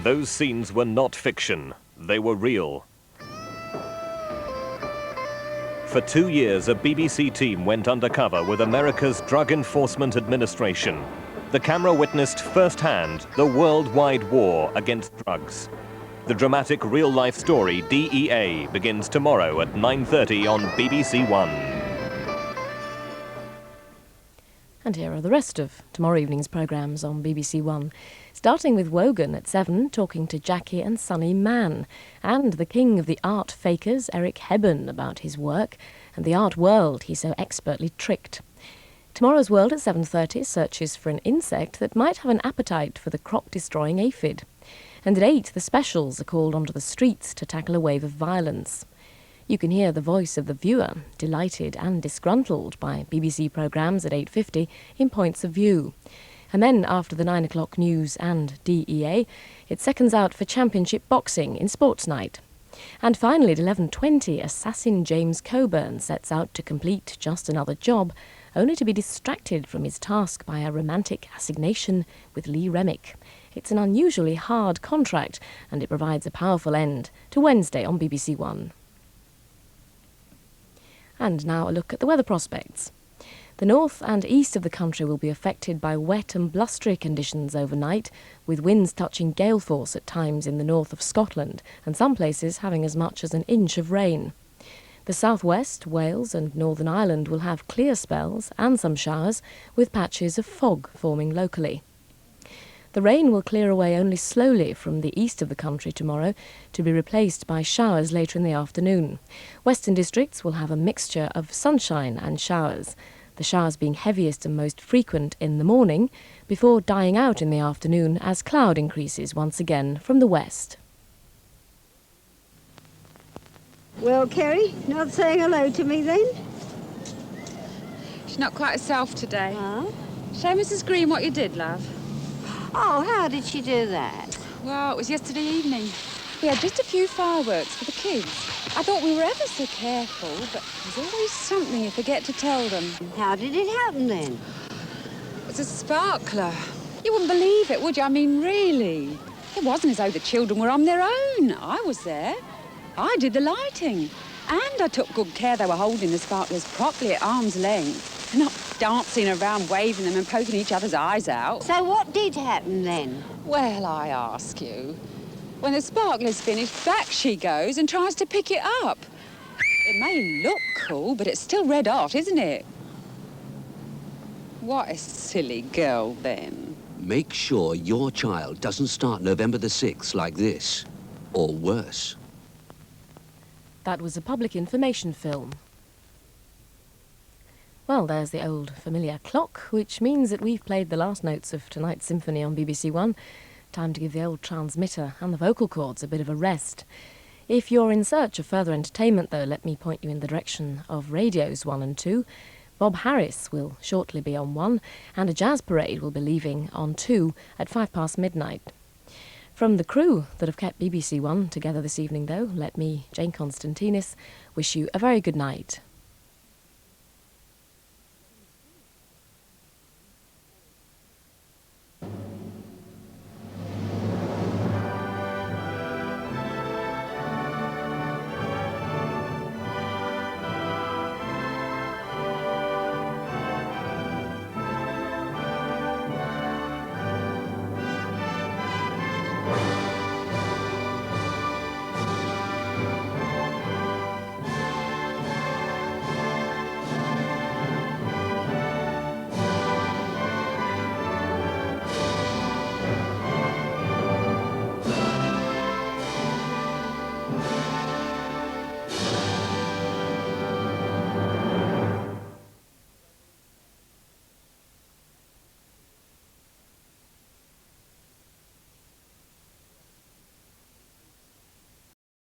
Those scenes were not fiction. They were real. For 2 years, a BBC team went undercover with America's Drug Enforcement Administration. The camera witnessed firsthand the worldwide war against drugs. The dramatic real-life story DEA begins tomorrow at 9:30 on BBC One. And here are the rest of tomorrow evening's programmes on BBC One. Starting with Wogan at 7, talking to Jackie and Sonny Mann, and the king of the art fakers, Eric Hebborn, about his work and the art world he so expertly tricked. Tomorrow's World at 7:30 searches for an insect that might have an appetite for the crop-destroying aphid. And at 8, the specials are called onto the streets to tackle a wave of violence. You can hear the voice of the viewer, delighted and disgruntled by BBC programmes at 8:50 in Points of View. And then, after the 9 o'clock news and DEA, it seconds out for championship boxing in Sports Night. And finally, at 11:20, assassin James Coburn sets out to complete just another job, only to be distracted from his task by a romantic assignation with Lee Remick. It's an unusually hard contract, and it provides a powerful end to Wednesday on BBC One. And now a look at the weather prospects. The north and east of the country will be affected by wet and blustery conditions overnight, with winds touching gale force at times in the north of Scotland, and some places having as much as an inch of rain. The southwest, Wales and Northern Ireland will have clear spells and some showers, with patches of fog forming locally. The rain will clear away only slowly from the east of the country tomorrow, to be replaced by showers later in the afternoon. Western districts will have a mixture of sunshine and showers, the showers being heaviest and most frequent in the morning, before dying out in the afternoon as cloud increases once again from the west. Well, Kerry, not saying hello to me then? She's not quite herself today. Oh? Show Mrs. Green what you did, love. Oh, how did she do that? Well, it was yesterday evening. We had just a few fireworks for the kids. I thought we were ever so careful, but there's always something you forget to tell them. How did it happen then? It was a sparkler. You wouldn't believe it, would you? I mean, really. It wasn't as though the children were on their own. I was there. I did the lighting. And I took good care they were holding the sparklers properly at arm's length. Not dancing around, waving them and poking each other's eyes out. So what did happen then? Well, I ask you. When the sparkler's finished, back she goes and tries to pick it up. It may look cool, but it's still red hot, isn't it? What a silly girl, then. Make sure your child doesn't start November the 6th like this, or worse. That was a public information film. Well, there's the old familiar clock, which means that we've played the last notes of tonight's symphony on BBC One. Time to give the old transmitter and the vocal cords a bit of a rest. If you're in search of further entertainment, though, let me point you in the direction of Radios 1 and 2. Bob Harris will shortly be on 1, and a jazz parade will be leaving on 2 at midnight. From the crew that have kept BBC One together this evening, though, let me, Jayne Constantinis, wish you a very good night.